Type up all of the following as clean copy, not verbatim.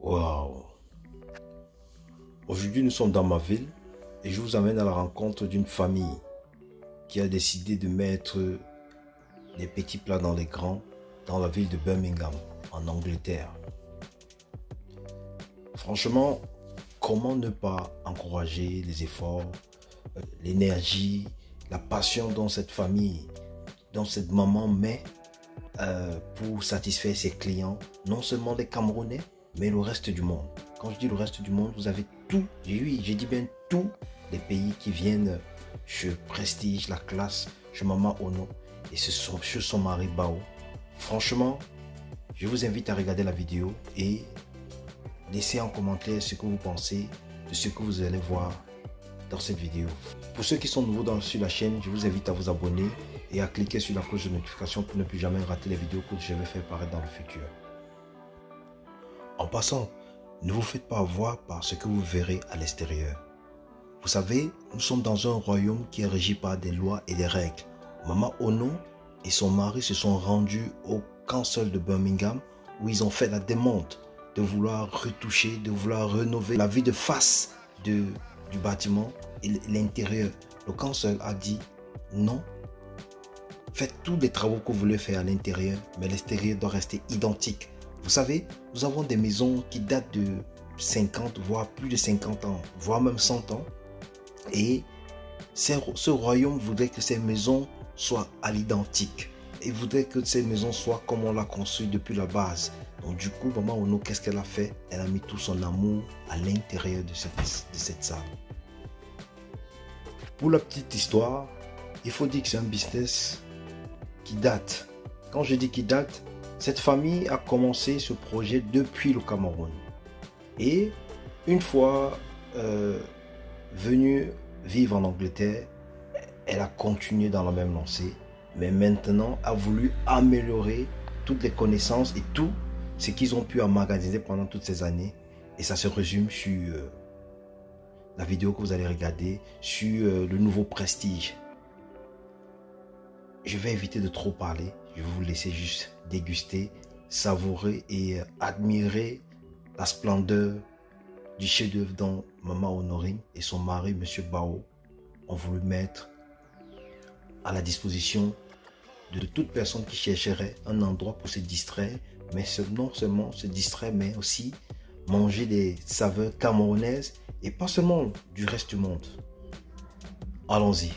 Waouh! Aujourd'hui, nous sommes dans ma ville et je vous amène à la rencontre d'une famille qui a décidé de mettre des petits plats dans les grands dans la ville de Birmingham, en Angleterre. Franchement, comment ne pas encourager les efforts, l'énergie, la passion dont cette famille, dont cette maman met pour satisfaire ses clients, non seulement des Camerounais, mais le reste du monde. Quand je dis le reste du monde, vous avez tout, oui, j'ai dit bien tous les pays qui viennent chez Prestige, la classe, chez Maman Ono et chez son mari Bao. Franchement, je vous invite à regarder la vidéo et laissez en commentaire ce que vous pensez de ce que vous allez voir dans cette vidéo. Pour ceux qui sont nouveaux sur la chaîne, je vous invite à vous abonner et à cliquer sur la cloche de notification pour ne plus jamais rater les vidéos que je vais faire apparaître dans le futur. En passant, ne vous faites pas avoir par ce que vous verrez à l'extérieur. Vous savez, nous sommes dans un royaume qui est régi par des lois et des règles. Maman Ono et son mari se sont rendus au Council de Birmingham où ils ont fait la demande de vouloir retoucher, de vouloir rénover la vue de face du bâtiment et l'intérieur. Le Council a dit non, faites tous les travaux que vous voulez faire à l'intérieur, mais l'extérieur doit rester identique. Vous savez, nous avons des maisons qui datent de 50, voire plus de 50 ans, voire même 100 ans. Et ce royaume voudrait que ces maisons soient à l'identique. Et voudrait que ces maisons soient comme on l'a construit depuis la base. Donc du coup, Maman Ono, qu'est-ce qu'elle a fait? Elle a mis tout son amour à l'intérieur de cette salle. Pour la petite histoire, il faut dire que c'est un business qui date. Quand je dis qui date, cette famille a commencé ce projet depuis le Cameroun. Et une fois venue vivre en Angleterre, elle a continué dans la même lancée. Mais maintenant, a voulu améliorer toutes les connaissances et tout ce qu'ils ont pu emmagasiner pendant toutes ces années. Et ça se résume sur la vidéo que vous allez regarder, sur le nouveau Prestige. Je vais éviter de trop parler. Je vais vous laisser juste déguster, savourer et admirer la splendeur du chef-d'œuvre dont Maman Honorine et son mari, Monsieur Bao, ont voulu mettre à la disposition de toute personne qui chercherait un endroit pour se distraire, mais non seulement se distraire, mais aussi manger des saveurs camerounaises et pas seulement du reste du monde. Allons-y.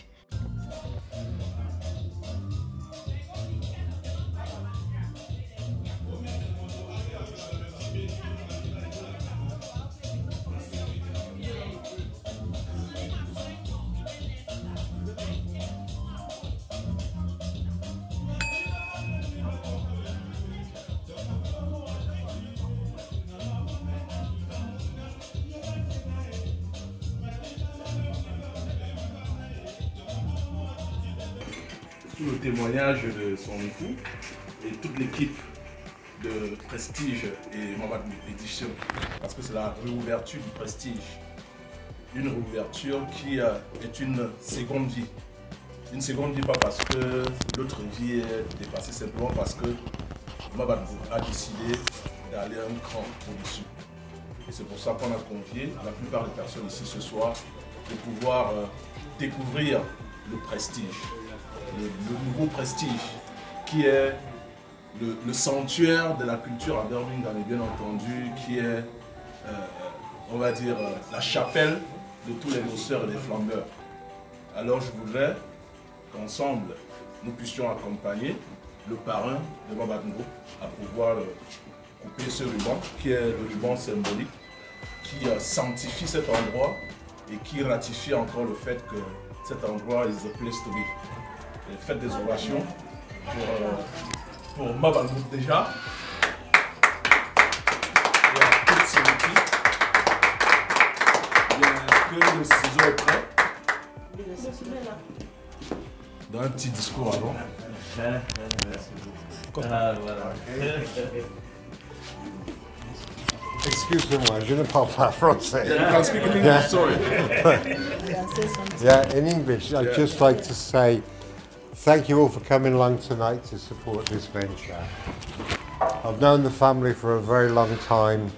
Tout le témoignage de son époux et toute l'équipe de Prestige et Maman Pétition, parce que c'est la réouverture du Prestige. Une réouverture qui est une seconde vie. Une seconde vie pas parce que l'autre vie est dépassée, simplement parce que Maman a décidé d'aller un cran au-dessus. Et c'est pour ça qu'on a convié la plupart des personnes ici ce soir de pouvoir découvrir le Prestige. Le nouveau Prestige qui est le sanctuaire de la culture à Birmingham et bien entendu qui est, on va dire, la chapelle de tous les noceurs et les flambeurs. Alors je voudrais qu'ensemble nous puissions accompagner le parrain de Mabadingo à pouvoir couper ce ruban qui est le ruban symbolique qui sanctifie cet endroit et qui ratifie encore le fait que cet endroit is the place to be. Faites des ovations pour Mabadingo déjà et à toute son équipe. Que le ciseau est prêt. Dans un petit discours avant. Excusez-moi, je ne parle pas français. You can speak in English, sorry. Yeah, in English, I'd just like to say thank you all for coming along tonight to support this venture. I've known the family for a very long time.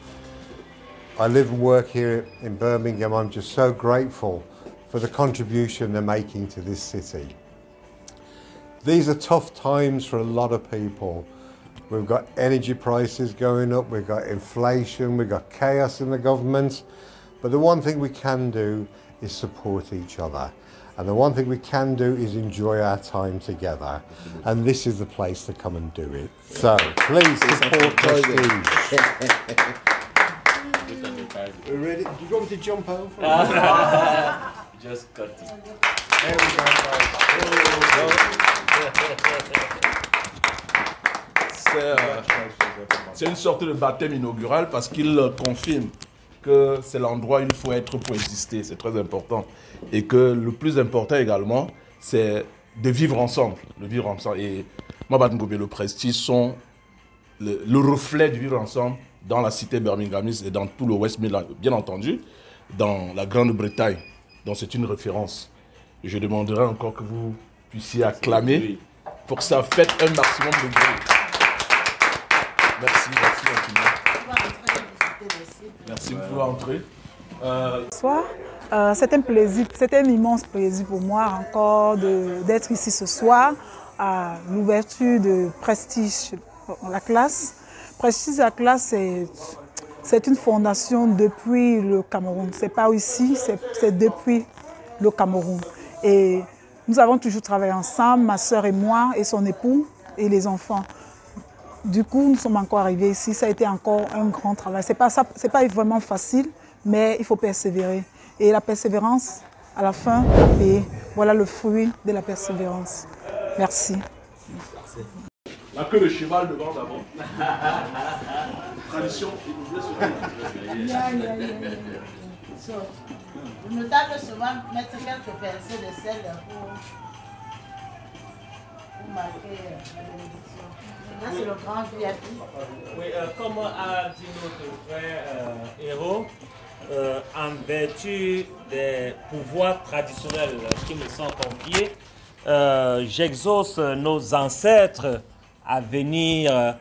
I live and work here in Birmingham. I'm just so grateful for the contribution they're making to this city. These are tough times for a lot of people. We've got energy prices going up, we've got inflation, we've got chaos in the government. But the one thing we can do is support each other. And the one thing we can do is enjoy our time together. And this is the place to come and do it. So please support Prestige. Ready? Do you want me to jump over? Just cut it. There we go, C'est une sorte de baptême inaugural parce qu'il confirme que c'est l'endroit où il faut être pour exister, c'est très important. Et que le plus important également, c'est de vivre ensemble. Et Mabat Ngobé, le Prestige sont le reflet du vivre ensemble dans la cité birminghamiste et dans tout le West Midlands, bien entendu, dans la Grande-Bretagne. Donc c'est une référence. Et je demanderai encore que vous puissiez acclamer pour que ça fasse un maximum de bruit. Merci infiniment. Merci, vous pouvez entrer. Bonsoir. C'est un plaisir, c'est un immense plaisir pour moi encore d'être ici ce soir à l'ouverture de Prestige la classe. Prestige la classe, c'est une fondation depuis le Cameroun. C'est pas ici, c'est depuis le Cameroun. Et nous avons toujours travaillé ensemble, ma sœur et moi, et son époux, et les enfants. Du coup, nous sommes encore arrivés ici. Ça a été encore un grand travail. C'est pas vraiment facile, mais il faut persévérer. Et la persévérance, à la fin, va payer. Voilà le fruit de la persévérance. Merci. La queue de cheval devant d'abord. Tradition. Le notable souvent mettre quelques pincées de sel pour marquer la bénédiction. Là, c'est le grand VIP. Oui, comme a dit notre frère Héros, en vertu des pouvoirs traditionnels qui me sont confiés, j'exauce nos ancêtres à venir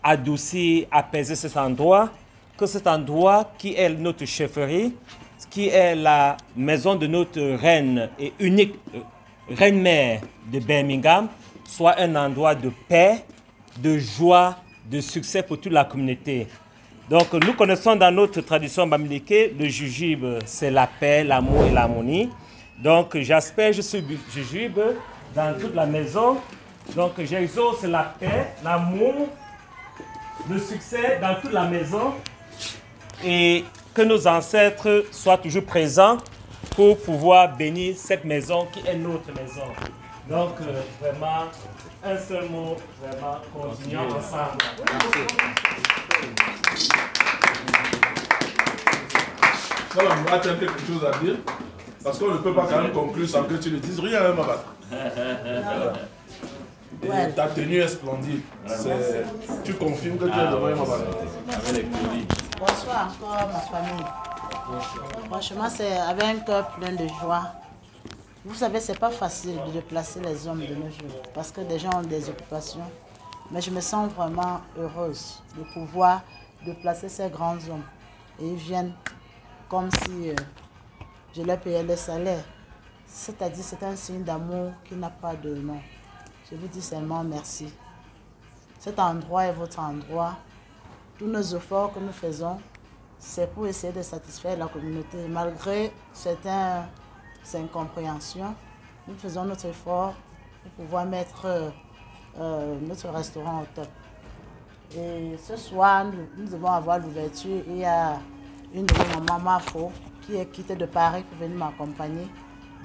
adoucir, apaiser cet endroit, que cet endroit qui est notre chefferie, qui est la maison de notre reine et unique reine-mère de Birmingham, soit un endroit de paix, de joie, de succès pour toute la communauté. Donc nous connaissons dans notre tradition bamileke, le jujube c'est la paix, l'amour et l'harmonie. Donc j'asperge ce jujube dans toute la maison. Donc j'exauce la paix, l'amour, le succès dans toute la maison. Et que nos ancêtres soient toujours présents pour pouvoir bénir cette maison qui est notre maison. Donc vraiment, un seul mot, vraiment, continuons ensemble. Voilà, moi, tu as quelque chose à dire, parce qu'on ne peut pas quand même conclure sans que tu ne dises rien, hein, Mabat. Et ta tenue est splendide. Tu confirmes que tu es devant Mabat. Bonsoir encore ma famille. Franchement, c'est avec un cœur plein de joie. Vous savez, c'est pas facile de déplacer les hommes de nos jours parce que des gens ont des occupations. Mais je me sens vraiment heureuse de pouvoir déplacer ces grands hommes. Et ils viennent comme si je leur payais le salaire. C'est-à-dire, c'est un signe d'amour qui n'a pas de nom. Je vous dis seulement merci. Cet endroit est votre endroit. Tous nos efforts que nous faisons, c'est pour essayer de satisfaire la communauté. Malgré certaines incompréhensions, nous faisons notre effort pour pouvoir mettre notre restaurant au top. Et ce soir, nous devons avoir l'ouverture. Il y a une de nos mamans, Mafo, qui est quittée de Paris pour venir m'accompagner.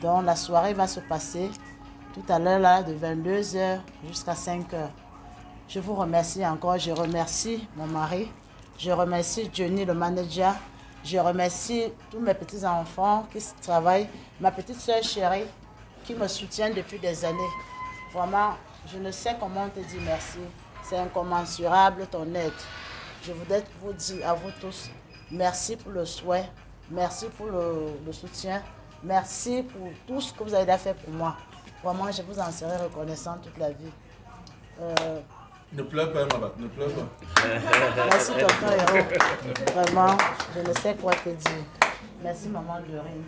Donc la soirée va se passer tout à l'heure là, de 22h jusqu'à 5h. Je vous remercie encore. Je remercie mon mari. Je remercie Johnny, le manager. Je remercie tous mes petits-enfants qui travaillent. Ma petite soeur chérie qui me soutient depuis des années. Vraiment, je ne sais comment te dire merci. C'est incommensurable ton aide. Je voudrais vous dire à vous tous, merci pour le souhait. Merci pour le soutien. Merci pour tout ce que vous avez fait pour moi. Vraiment, je vous en serai reconnaissant toute la vie. Ne pleure pas, Mabat, ne pleure pas. Merci, tonton Héros. Vraiment, je ne sais quoi te dire. Merci, maman Dorine.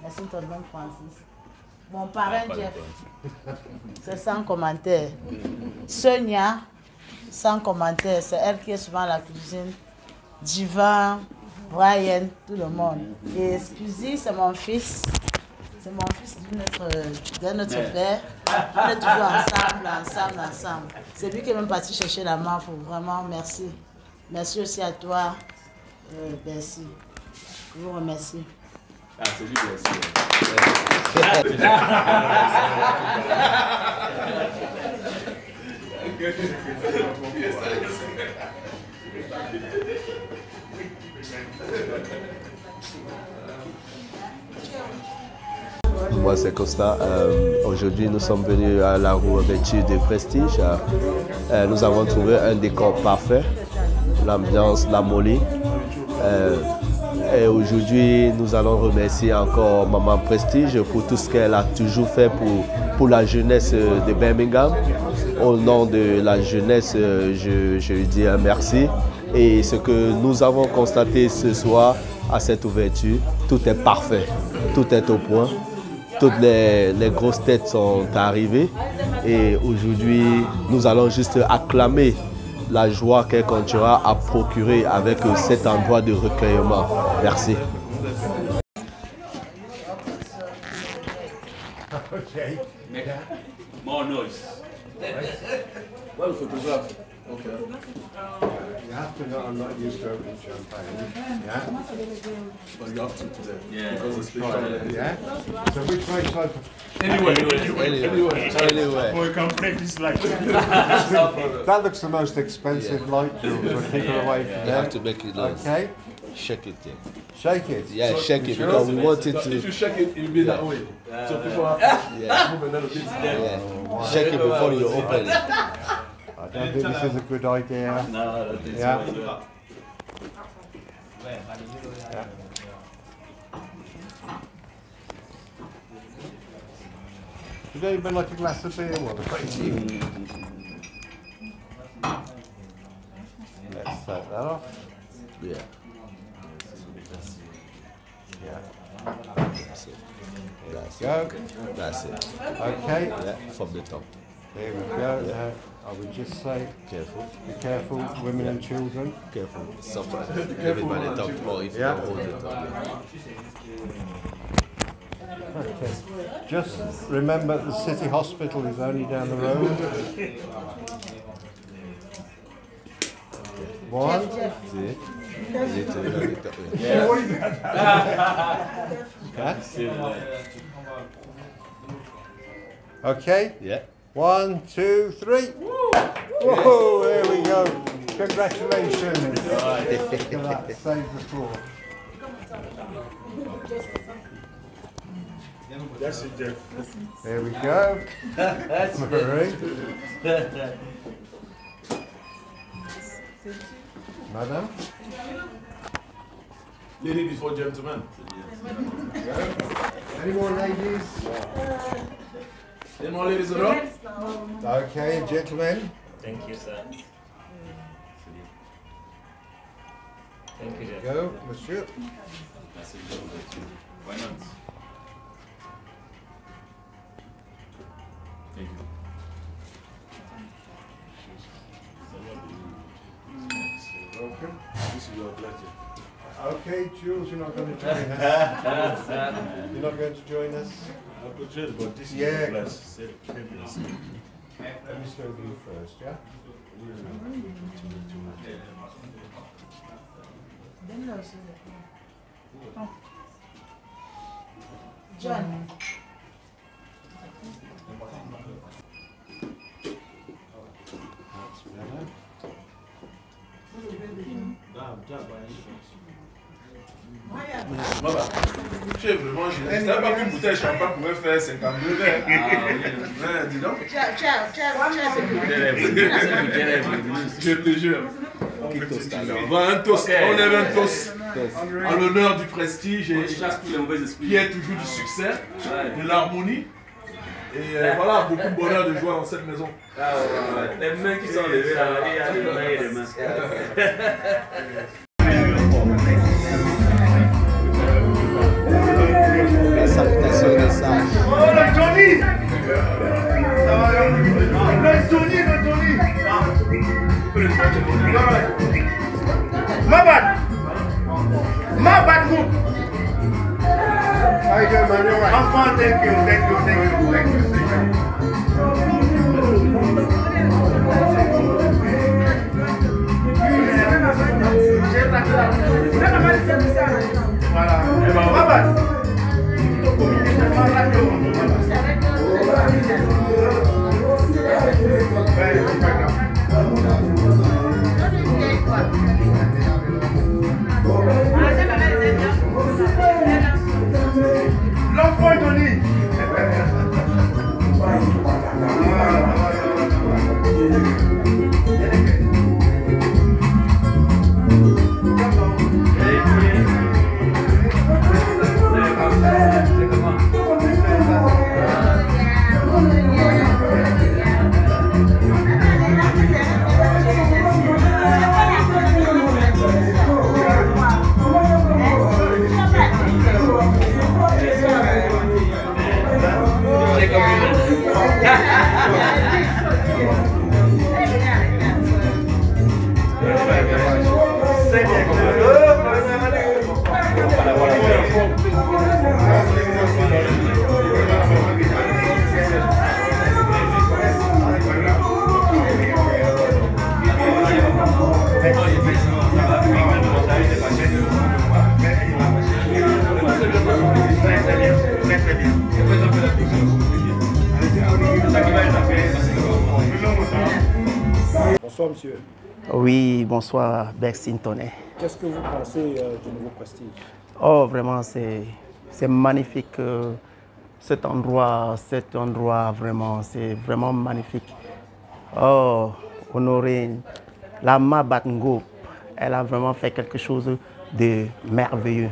Merci, tonton Francis. Mon parrain Jeff, c'est sans commentaire. Sonia, sans commentaire. C'est elle qui est souvent à la cuisine. Divan, Brian, tout le monde. Et Scusi, c'est mon fils. C'est mon fils de notre père. On est toujours ensemble. C'est lui qui est même parti chercher la main. Vraiment, merci. Merci aussi à toi, merci. Je vous remercie. Ah, c'est lui, merci. Moi, c'est Costa. Aujourd'hui, nous sommes venus à la réouverture de Prestige. Nous avons trouvé un décor parfait, l'ambiance, la molly. Et aujourd'hui, nous allons remercier encore Maman Prestige pour tout ce qu'elle a toujours fait pour la jeunesse de Birmingham. Au nom de la jeunesse, je lui dis un merci. Et ce que nous avons constaté ce soir à cette ouverture, tout est parfait, tout est au point. Toutes les grosses têtes sont arrivées et aujourd'hui, nous allons juste acclamer la joie qu'elle continuera à procurer avec cet endroit de recueillement. Merci. More noise. Ouais, le photographe. Okay. You have to know I'm not used to opening champagne. Yeah? But you have to today. Yeah. Because it's special. Yeah? So which way should I... Anyway. We can break this light. That looks the most expensive light, Jules. We'll keep it away from You there. have to make it noise. Okay? Shake it. Yeah, Shake it. yeah, shake it sure? because we want it So if to. you shake it, it'll be that way. So people have to move a little bit. Yeah. Shake it before you open it. I don't think this is a good idea. No, that is Yeah. Would anybody like a glass of beer while they're waiting? Let's take that off. Yeah. Yeah. That's it. That's Go. it. That's it. Okay. Yeah, from the top. Here we go. Now, I would just say, Careful. be careful, women and children. Careful. Suffer. Everybody top. Or if Yeah. you don't hold it up. Okay. Just remember the city hospital is only down the road. One. See? Is it, Okay. yeah. 1, 2, 3. Whoa, there we go. Congratulations. Look at that, save the floor. That's it, Jeff. There we go. Marie. Madam. Lady before gentlemen. Any more ladies? Any more ladies around? Okay, gentlemen. Thank you, sir. Thank you, Jeff. Go, monsieur. Why not? Thank you. Welcome. This is your pleasure. Okay, Jules, you're not going to join us. You're not going to join us. I appreciate it, but this is Yeah. your place. Let me serve you first, yeah? John. That's better. Voilà. Chef, vraiment, je ne savais pas qu'une bouteille de champagne pouvait faire 52 verres. Ouais, dis donc. Je te jure. On va un toast. On lève un toast en l'honneur du prestige et Chasse tous les mauvais esprits. qui est toujours du succès, de l'harmonie Et voilà, beaucoup de bonheur de jouer dans cette maison. Ah, ouais. Les mains qui sont levées là, il y a les mains et les mains. Salutations des sages. Oh, le Tony! Ça va, le Tony, le Tony! My bad! My bad move! How you doing, man? You're right. I'm fine, thank you, thank you, thank you, thank you. Voilà. My bad! L'enfant Tony. Bonsoir monsieur. Oui, bonsoir Berksin Tonnet. Qu'est-ce que vous pensez du nouveau Prestige? Oh, vraiment, c'est magnifique. Cet endroit, vraiment, c'est vraiment magnifique. Oh, Honorine, la Mabatngo, elle a vraiment fait quelque chose de merveilleux.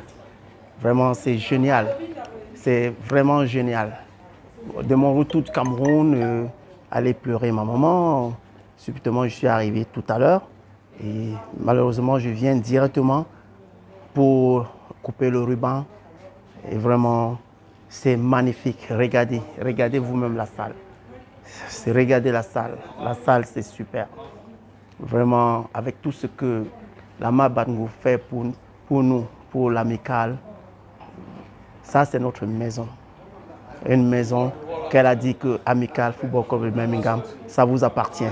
Vraiment, c'est génial. C'est vraiment génial. De mon retour de Cameroun, aller pleurer ma maman. Subitement, je suis arrivé tout à l'heure et malheureusement, je viens directement pour couper le ruban. Et vraiment, c'est magnifique. Regardez, regardez vous-même la salle. Regardez la salle. La salle, c'est super. Vraiment, avec tout ce que la Mabatngo fait pour nous, pour l'amicale, ça, c'est notre maison. Une maison qu'elle a dit que Amical Football Club de Birmingham, ça vous appartient.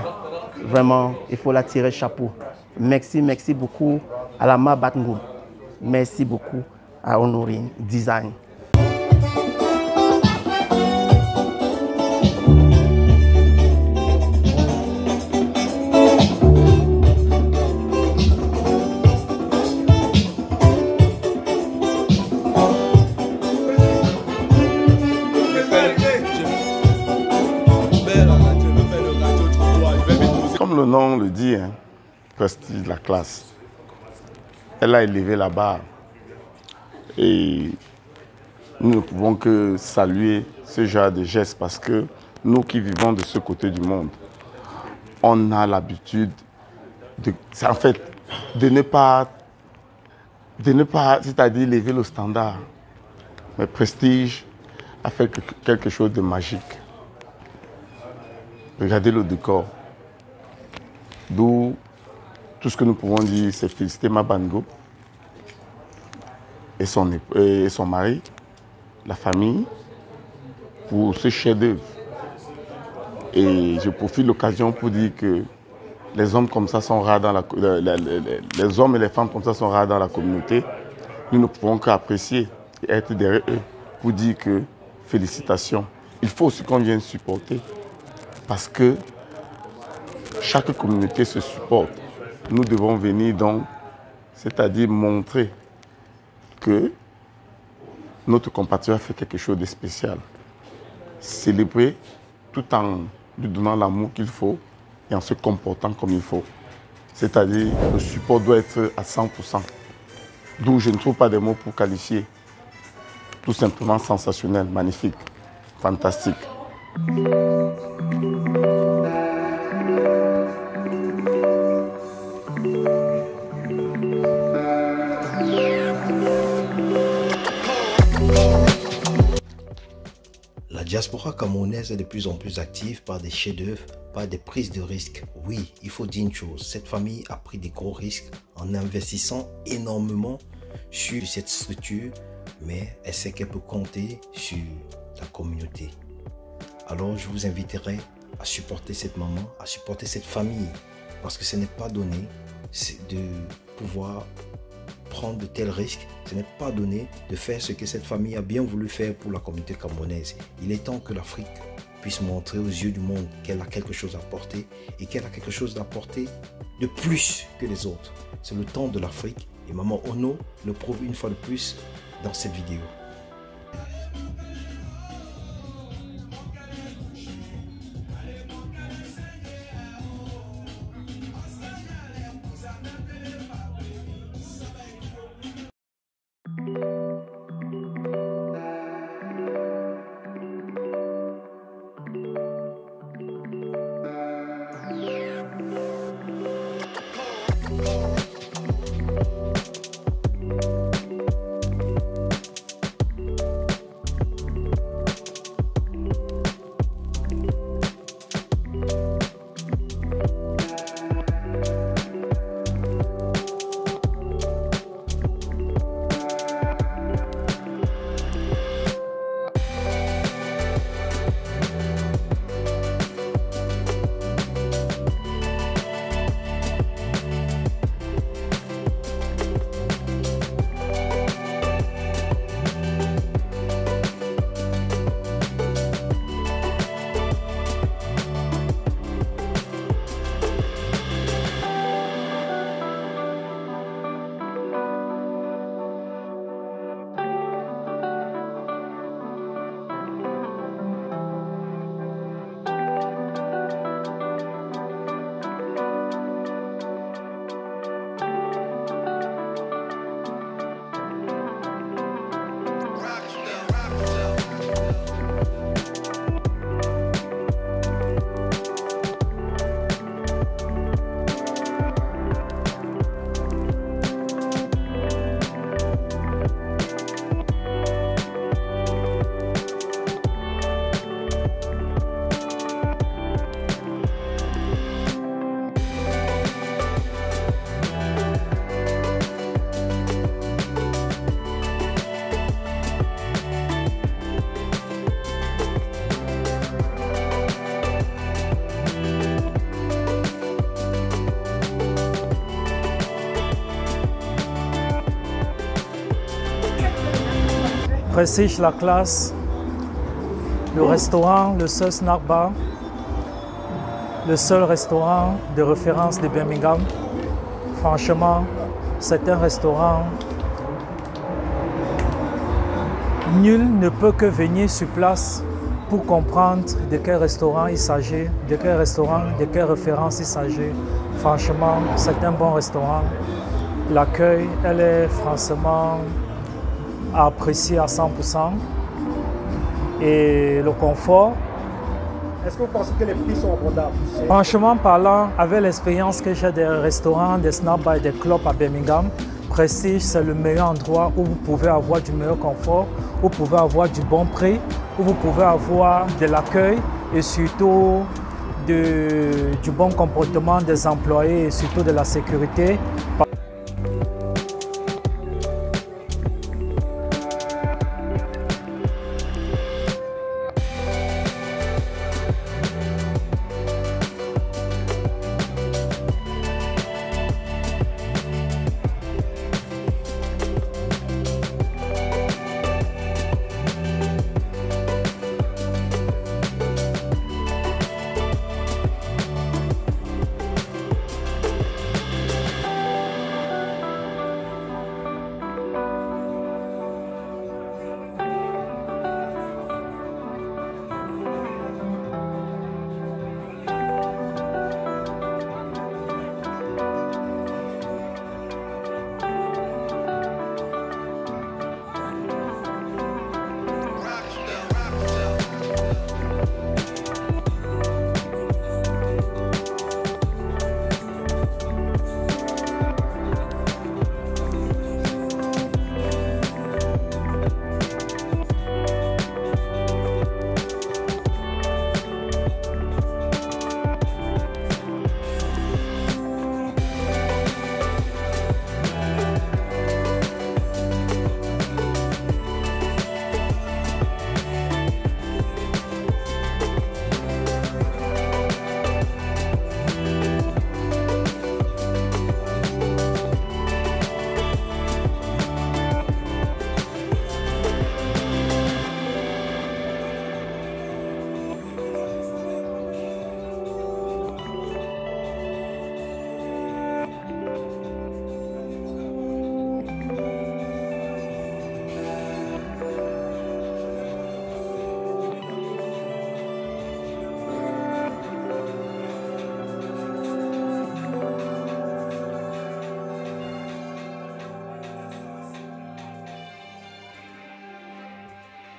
Vraiment, il faut la tirer chapeau. Merci, merci beaucoup à la Mabatngo. Merci beaucoup à Honorine Design. Comme le nom le dit, hein, Prestige, la classe, elle a élevé la barre. Et nous ne pouvons que saluer ce genre de gestes parce que nous qui vivons de ce côté du monde, on a l'habitude de, en fait, de ne pas c'est-à-dire élever le standard. Mais Prestige a fait quelque chose de magique. Regardez le décor. D'où tout ce que nous pouvons dire, c'est féliciter Mabatngo et son mari, la famille, pour ce chef-d'œuvre. Et je profite de l'occasion pour dire que les hommes comme ça sont rares dans les hommes et les femmes comme ça sont rares dans la communauté. Nous ne pouvons qu'apprécier et être derrière eux pour dire que félicitations. Il faut aussi qu'on vienne supporter parce que chaque communauté se supporte. Nous devons venir donc, c'est-à-dire montrer que notre compatriote fait quelque chose de spécial. Célébrer tout en lui donnant l'amour qu'il faut et en se comportant comme il faut. C'est-à-dire le support doit être à 100%. D'où je ne trouve pas de mots pour qualifier. Tout simplement sensationnel, magnifique, fantastique. La diaspora camerounaise est de plus en plus active par des chefs-d'œuvre, par des prises de risques. Oui, il faut dire une chose, cette famille a pris des gros risques en investissant énormément sur cette structure, mais elle sait qu'elle peut compter sur la communauté. Alors je vous inviterai à supporter cette maman, à supporter cette famille, parce que ce n'est pas donné de pouvoir prendre de tels risques, ce n'est pas donné de faire ce que cette famille a bien voulu faire pour la communauté camerounaise. Il est temps que l'Afrique puisse montrer aux yeux du monde qu'elle a quelque chose à apporter et qu'elle a quelque chose à apporter de plus que les autres. C'est le temps de l'Afrique et Maman Ono le prouve une fois de plus dans cette vidéo. Prestige la classe, le restaurant, le seul snack bar, le seul restaurant de référence de Birmingham. Franchement, c'est un restaurant. Nul ne peut que venir sur place pour comprendre de quel restaurant il s'agit, de quel restaurant, de quelle référence il s'agit. Franchement, c'est un bon restaurant. L'accueil, elle est franchement apprécié à 100%. Et le confort. Est-ce que vous pensez que les prix sont abordables? Franchement parlant, avec l'expérience que j'ai des restaurants, des snack bars et des clubs à Birmingham, Prestige, c'est le meilleur endroit où vous pouvez avoir du meilleur confort, où vous pouvez avoir du bon prix, où vous pouvez avoir de l'accueil et surtout du bon comportement des employés et surtout de la sécurité.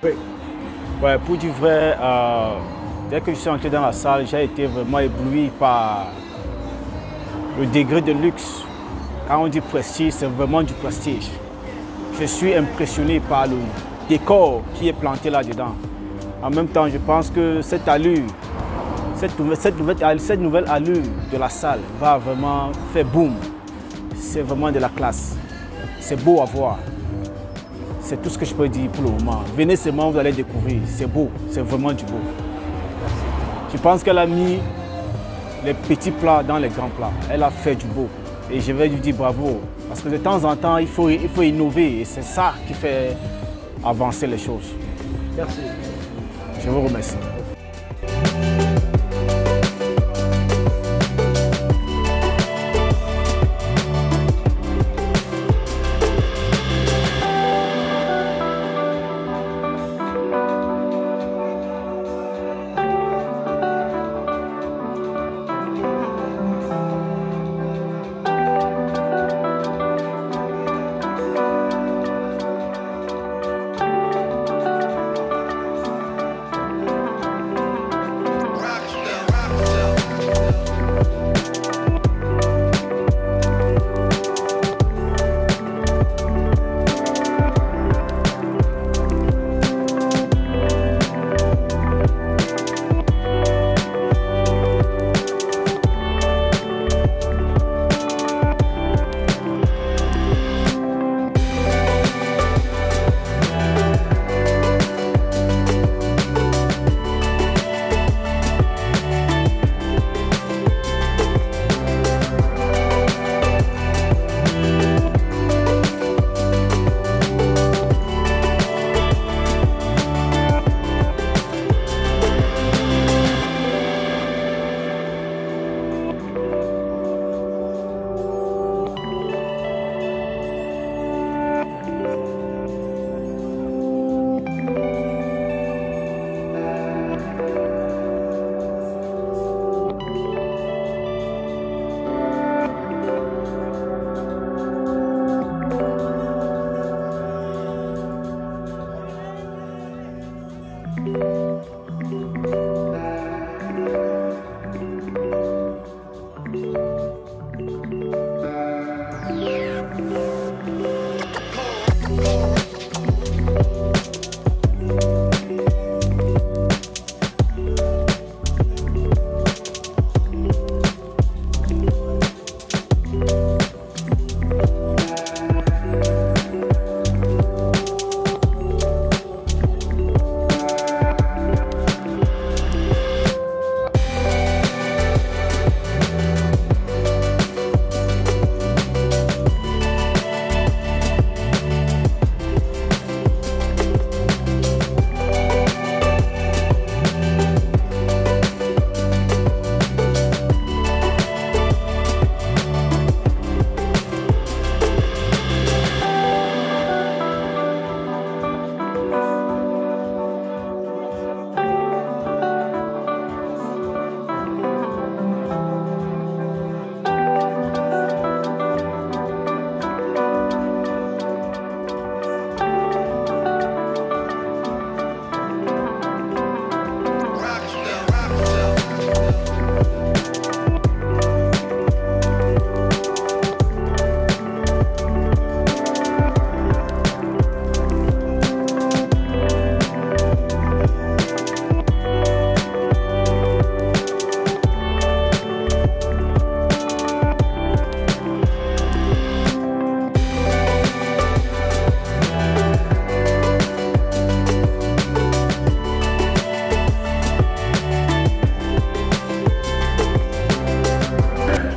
Oui. Ouais, pour du vrai, dès que je suis entré dans la salle, j'ai été vraiment ébloui par le degré de luxe. Quand on dit prestige, c'est vraiment du prestige. Je suis impressionné par le décor qui est planté là-dedans. En même temps, je pense que cette allure, cette nouvelle allure de la salle va vraiment faire boum. C'est vraiment de la classe. C'est beau à voir. C'est tout ce que je peux dire pour le moment. Venez seulement, vous allez découvrir. C'est beau, c'est vraiment du beau. Je pense qu'elle a mis les petits plats dans les grands plats. Elle a fait du beau. Et je vais lui dire bravo. Parce que de temps en temps, il faut innover. Et c'est ça qui fait avancer les choses. Merci. Je vous remercie.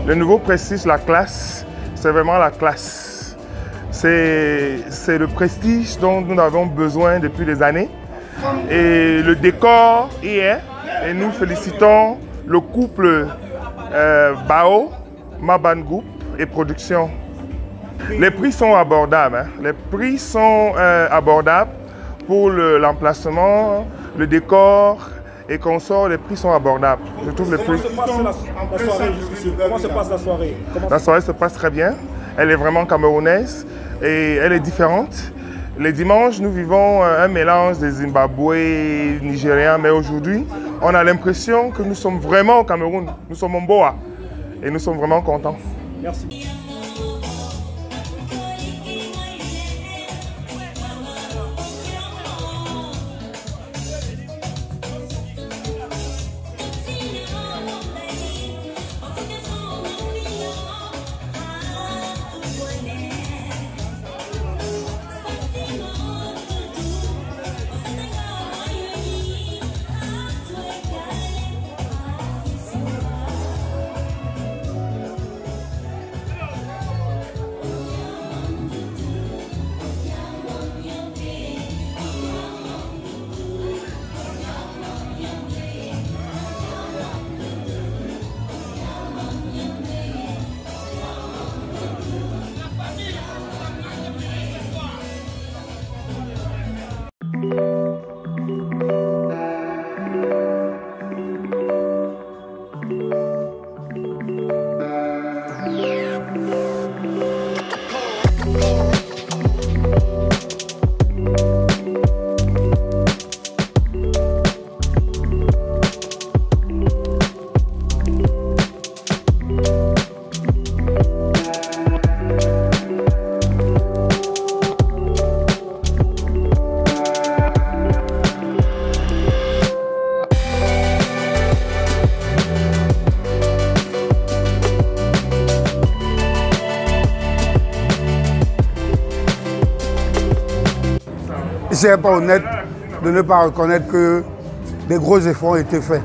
Le nouveau prestige, la classe, c'est vraiment la classe. C'est le prestige dont nous avons besoin depuis des années. Et le décor y est. Et nous félicitons le couple Bao, Maban Group et Production. Les prix sont abordables. Hein. Les prix sont abordables pour l'emplacement, le décor et consorts. Les prix sont abordables. Je trouve les prix. Comment se passe la soirée? La soirée se passe très bien. Elle est vraiment camerounaise et elle est différente. Les dimanches, nous vivons un mélange des Zimbabwe, Nigériens, mais aujourd'hui, on a l'impression que nous sommes vraiment au Cameroun. Nous sommes en Boa et nous sommes vraiment contents. Merci. C'est pas honnête de ne pas reconnaître que des gros efforts ont été faits.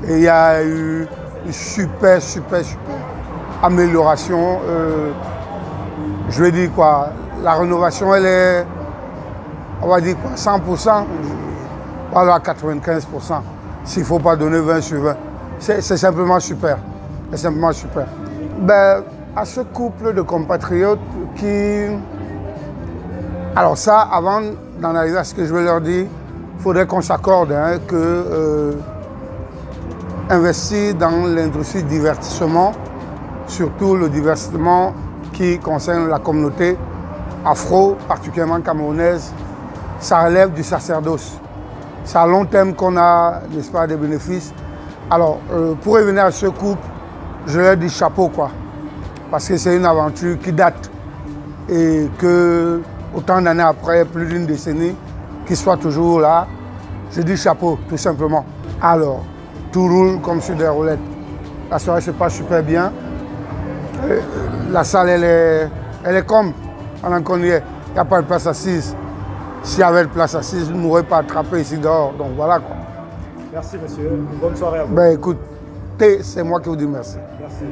Et il y a eu une super amélioration. Je vais dire quoi, la rénovation elle est, on va dire quoi, 100%, pas à 95%. S'il ne faut pas donner 20 sur 20. C'est simplement super. C'est simplement super. Ben, à ce couple de compatriotes qui... Alors ça, avant d'en arriver à ce que je vais leur dire, il faudrait qu'on s'accorde que investir dans l'industrie du divertissement, surtout le divertissement qui concerne la communauté afro, particulièrement camerounaise, ça relève du sacerdoce. C'est à long terme qu'on a, n'est-ce pas, des bénéfices. Alors, pour revenir à ce couple, je leur dis chapeau, quoi. Parce que c'est une aventure qui date et que autant d'années après, plus d'une décennie, qu'ils soient toujours là, je dis chapeau, tout simplement. Alors, tout roule comme sur des roulettes. La soirée se passe super bien. La salle, elle est comme pendant qu'on y est. Il n'y a pas de place assise. S'il y avait de place assise, nous n'aurions pas attrapé ici dehors. Donc voilà quoi. Merci monsieur. Bonne soirée à vous. Ben écoute, c'est moi qui vous dis merci. Merci.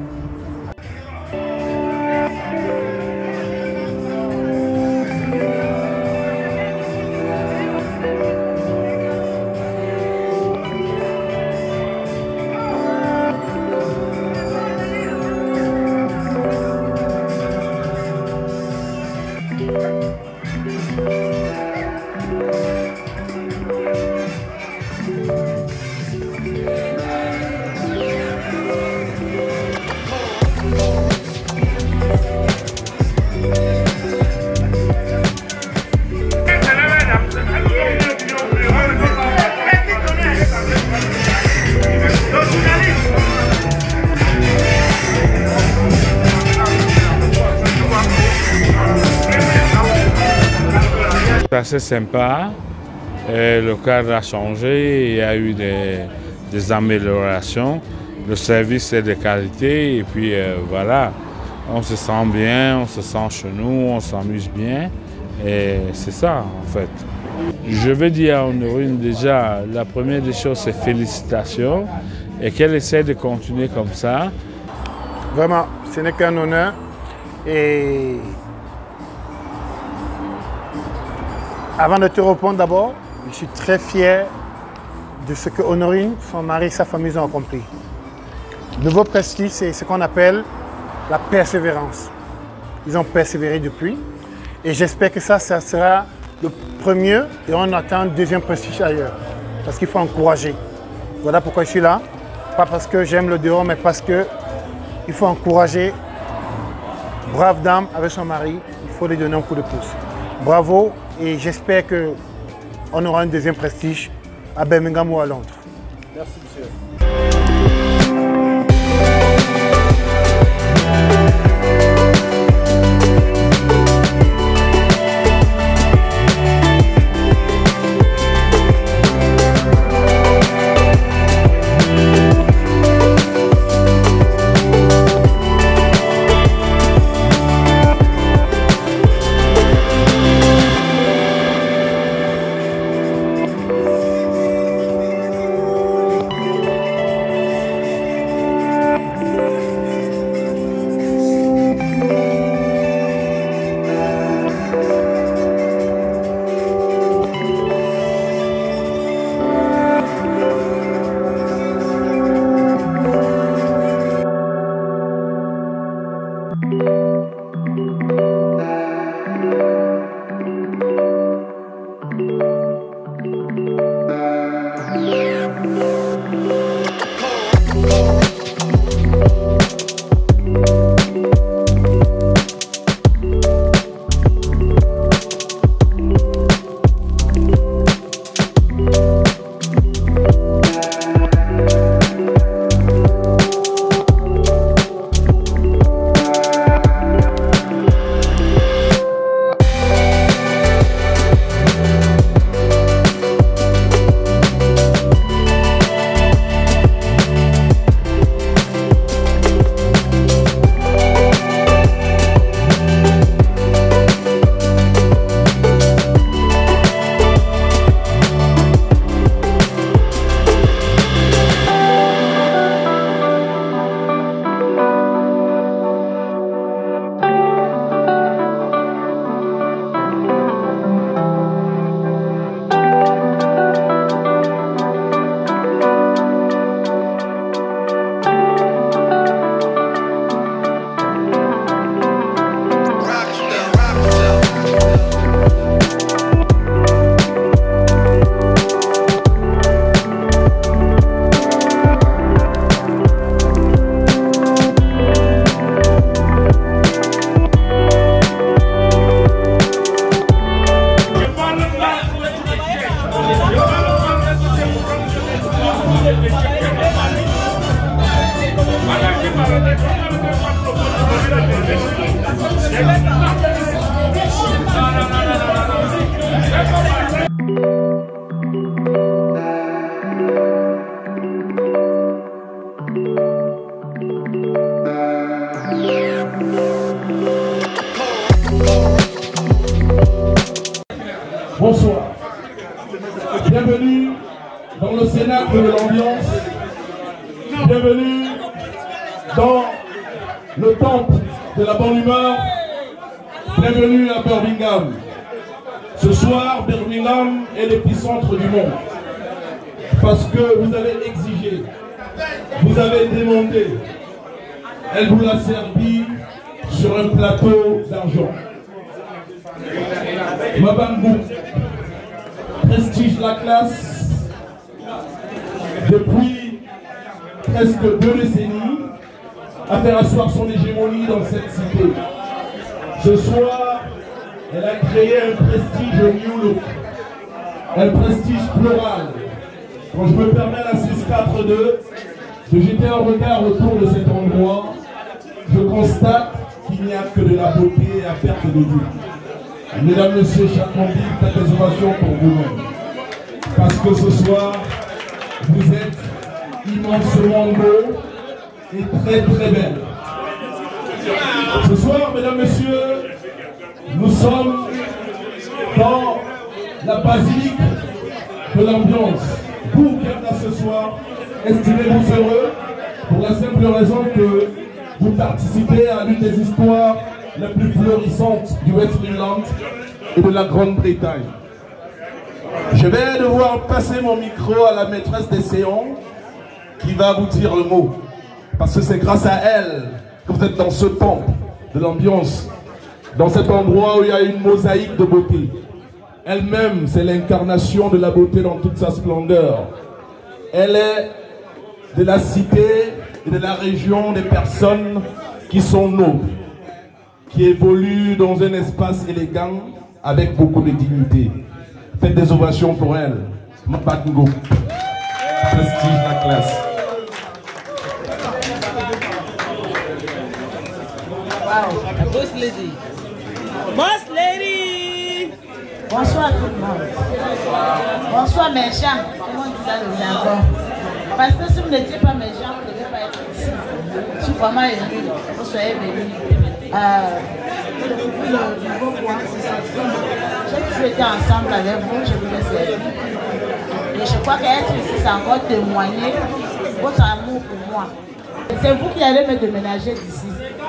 C'est assez sympa, le cadre a changé, il y a eu des améliorations, le service est de qualité et puis voilà, on se sent bien, on se sent chez nous, on s'amuse bien et c'est ça en fait. Je veux dire à Honorine déjà, la première des choses c'est félicitations et qu'elle essaie de continuer comme ça. Vraiment, ce n'est qu'un honneur et avant de te répondre d'abord, je suis très fier de ce que Honorine, son mari et sa famille ont accompli. Le nouveau prestige, c'est ce qu'on appelle la persévérance. Ils ont persévéré depuis et j'espère que ça sera le premier et on attend un deuxième prestige ailleurs. Parce qu'il faut encourager. Voilà pourquoi je suis là. Pas parce que j'aime le dehors, mais parce qu'il faut encourager. Brave dame avec son mari, il faut lui donner un coup de pouce. Bravo et j'espère qu'on aura un deuxième prestige à Birmingham ou à Londres. Merci, monsieur. Bonsoir. Bienvenue dans le Cénacle de l'ambiance. Bienvenue dans le temple de la bonne humeur. Bienvenue à Birmingham. Ce soir, Birmingham est l'épicentre du monde. Parce que vous avez exigé, vous avez demandé, elle vous l'a servi sur un plateau d'argent. Mabangou prestige la classe depuis presque 2 décennies à faire asseoir son hégémonie dans cette cité. Ce soir, elle a créé un prestige new look, un prestige floral. Quand je me permets à la 642 de jeter un regard autour de cet endroit, je constate qu'il n'y a que de la beauté à perte de vue. Mesdames, Messieurs, chers convives, faites des ovations pour vous-même. Parce que ce soir, vous êtes immensement beaux et très très belles. Ce soir, Mesdames, Messieurs, nous sommes dans la basilique de l'ambiance. Vous qui êtes là ce soir, estimez-vous heureux pour la simple raison que vous participez à l'une des histoires la plus florissante du West Midlands et de la Grande-Bretagne. Je vais devoir passer mon micro à la maîtresse des séances qui va vous dire le mot. Parce que c'est grâce à elle que vous êtes dans ce temple de l'ambiance, dans cet endroit où il y a une mosaïque de beauté. Elle-même, c'est l'incarnation de la beauté dans toute sa splendeur. Elle est de la cité et de la région des personnes qui sont nobles, qui évoluent dans un espace élégant avec beaucoup de dignité. Faites des ovations pour elle. Mabatungo. Prestige la classe. Wow, boss lady. Boss lady. Bonsoir tout le monde. Bonsoir mes gens. Comment dit ça le Gabon? Parce que si vous n'étiez pas mes gens, vous ne devez pas être ici. Je suis vraiment ému. Vous soyez venus. Depuis le nouveau point, c'est ça. J'ai toujours été ensemble avec vous, je vous ai servi. Et je crois qu'être ici, c'est encore témoigner votre amour pour moi. C'est vous qui allez me déménager d'ici.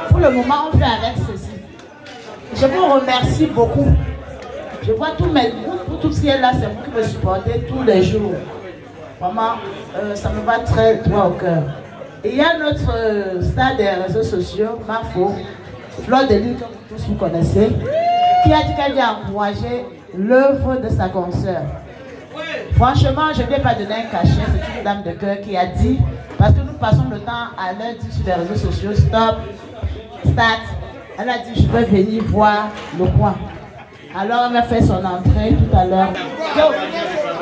Pour le moment, on fait avec ceci. Je vous remercie beaucoup. Je vois pour tout ce qui est là, c'est vous qui me supportez tous les jours. Vraiment, ça me va très droit au cœur. Et il y a notre star des réseaux sociaux, Marfo, Fleur de Lille, que vous tous vous connaissez, qui a dit qu'elle vient encourager l'œuvre de sa consoeur. Franchement, je ne vais pas donner un cachet, c'est une dame de cœur qui a dit, parce que nous passons le temps à leur dire sur les réseaux sociaux, stop, start. Elle a dit, je veux venir voir le point. Alors elle a fait son entrée tout à l'heure.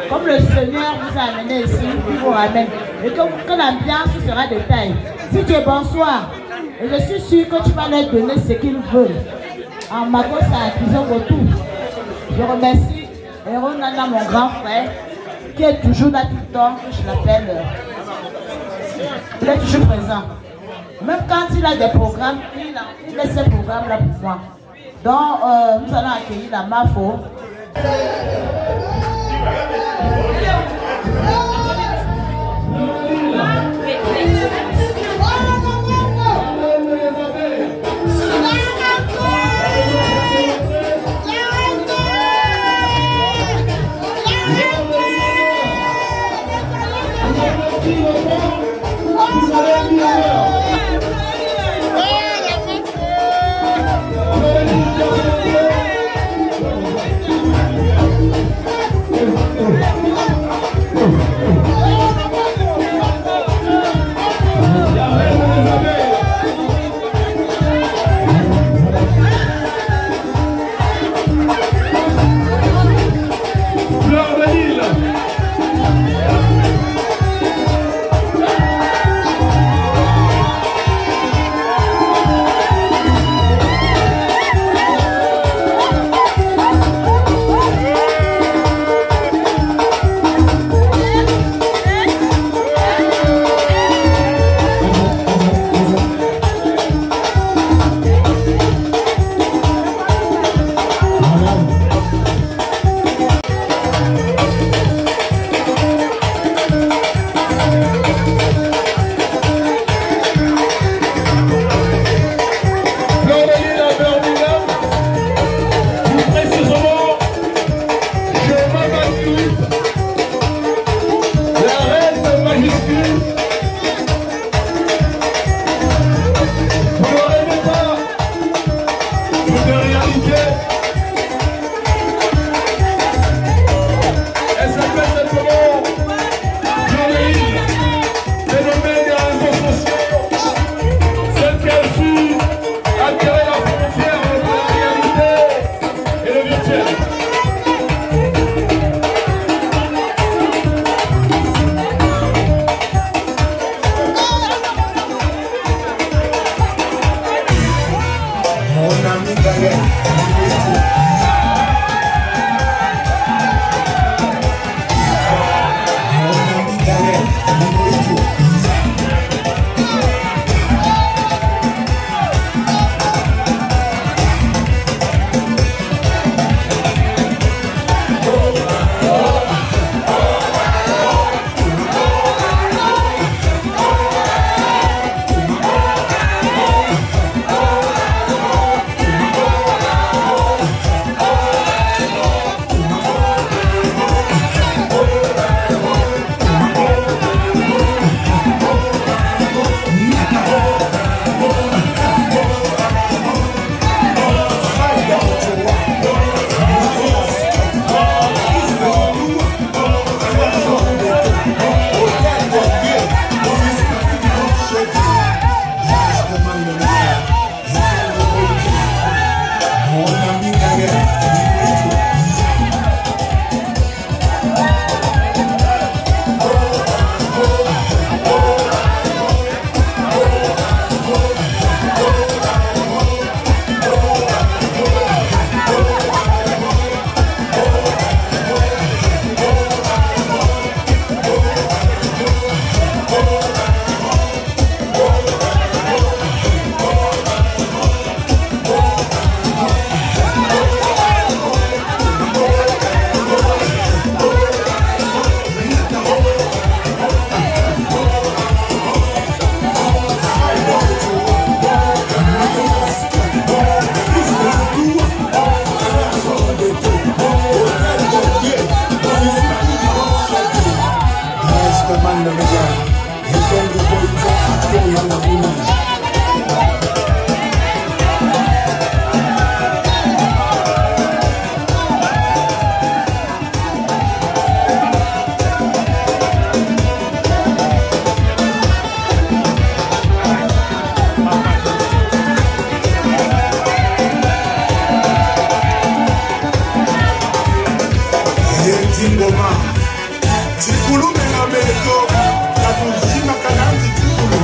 Comme le Seigneur vous a amené ici, il vous ramène. Et que l'ambiance sera de taille. Si tu es bonsoir, et je suis sûr que tu vas leur donner ce qu'ils veulent. En Makosa, ils ont retour. Je remercie Héron Nana, mon grand frère, qui est toujours là tout le temps, que je l'appelle. Il est toujours présent. Même quand il a des programmes, il laisse ces programmes-là pour moi. Donc, nous allons accueillir la Mafo. ngoma tikulu mena meto katujima kananti tikulu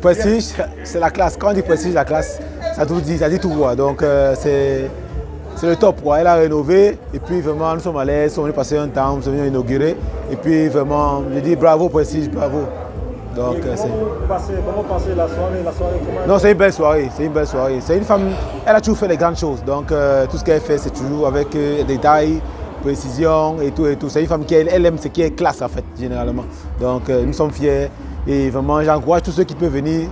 Prestige, c'est la classe. Quand on dit prestige, la classe, ça tout dit, ça dit tout. Quoi. Donc c'est le top. Quoi. Elle a rénové et puis vraiment nous sommes à l'aise, on est passé un temps, nous sommes venus inaugurer et puis vraiment, je dis bravo prestige, bravo. Donc comment passer la soirée Non, c'est une belle soirée, c'est une belle soirée. C'est une femme, elle a toujours fait les grandes choses. Donc tout ce qu'elle fait, c'est toujours avec détails, précision et tout et tout. C'est une femme qui elle aime ce qui est classe en fait, généralement. Donc nous sommes fiers. Et vraiment, j'encourage tous ceux qui peuvent venir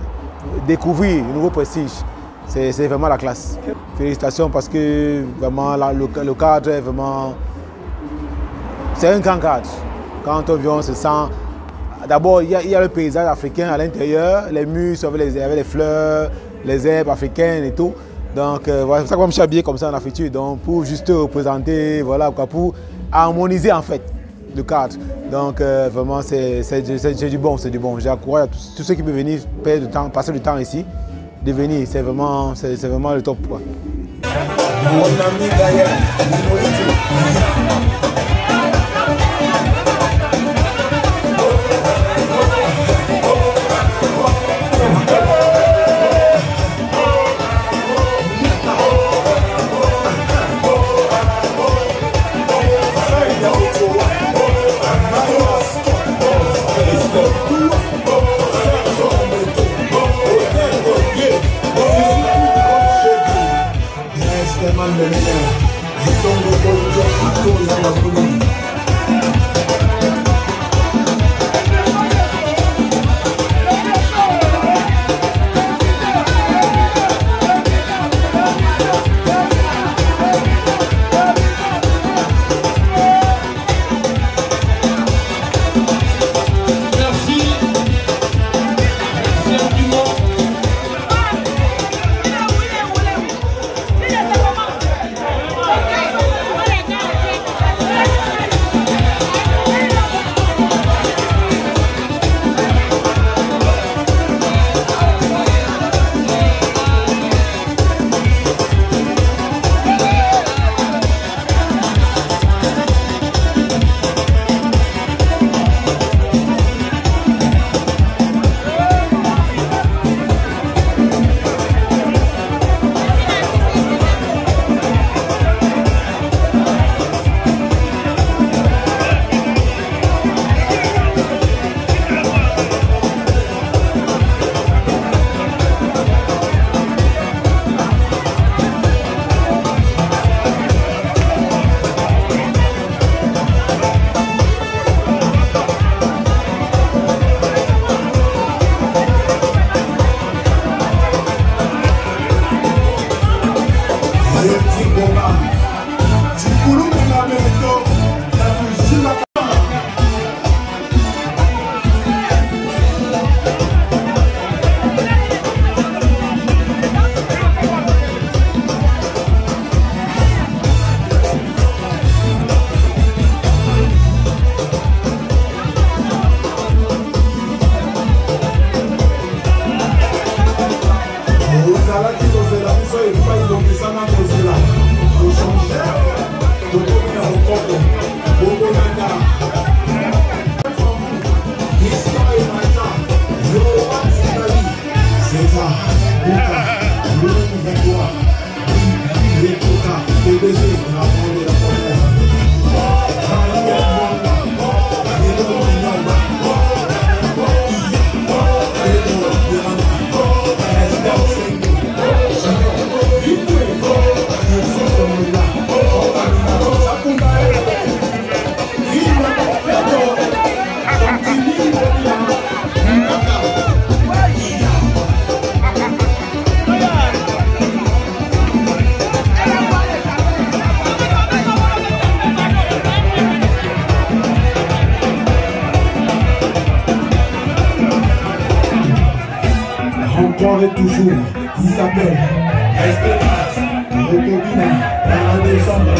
découvrir le nouveau prestige. C'est vraiment la classe. Félicitations parce que vraiment le cadre est vraiment... C'est un grand cadre. Quand on vient, on se sent... D'abord, il y a le paysage africain à l'intérieur, les murs avec les fleurs, les herbes africaines et tout. Donc voilà, c'est pour ça que je me suis habillé comme ça en Afrique. Donc pour juste représenter, voilà, pour harmoniser en fait le cadre. Donc vraiment c'est du bon, c'est du bon. J'encourage tous ceux qui peuvent venir passer du temps ici, de venir. C'est vraiment le top. Quoi. Don't go encore et toujours, Isabelle, Espérance, Rotobina, la décembre,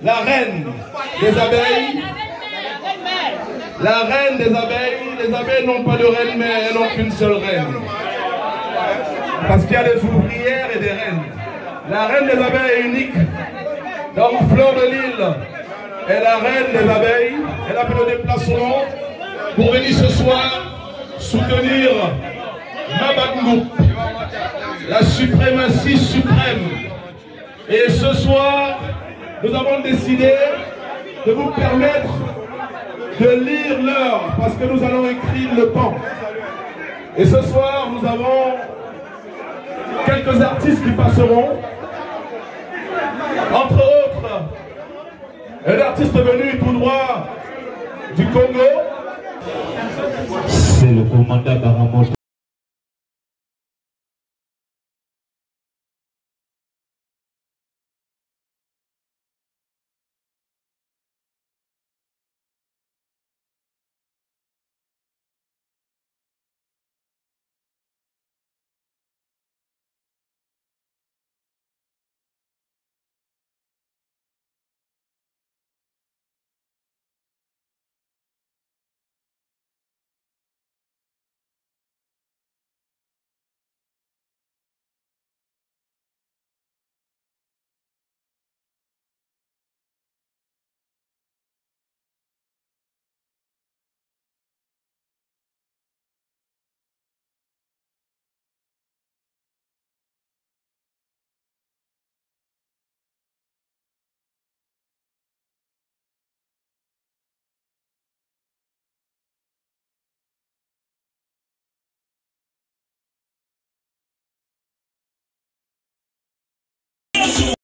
la reine des abeilles, la reine des abeilles, les abeilles n'ont pas de reine, mais elles n'ont qu'une seule reine. Parce qu'il y a des ouvrières et des reines. La reine des abeilles est unique. Donc Fleur de Lille est la reine des abeilles. Elle a fait le déplacement pour venir ce soir soutenir Mabadou, la suprématie suprême. Et ce soir, nous avons décidé de vous permettre de lire l'heure, parce que nous allons écrire le temps. Et ce soir, nous avons quelques artistes qui passeront. Entre autres, un artiste venu tout droit du Congo. C'est le commandant Baramoto.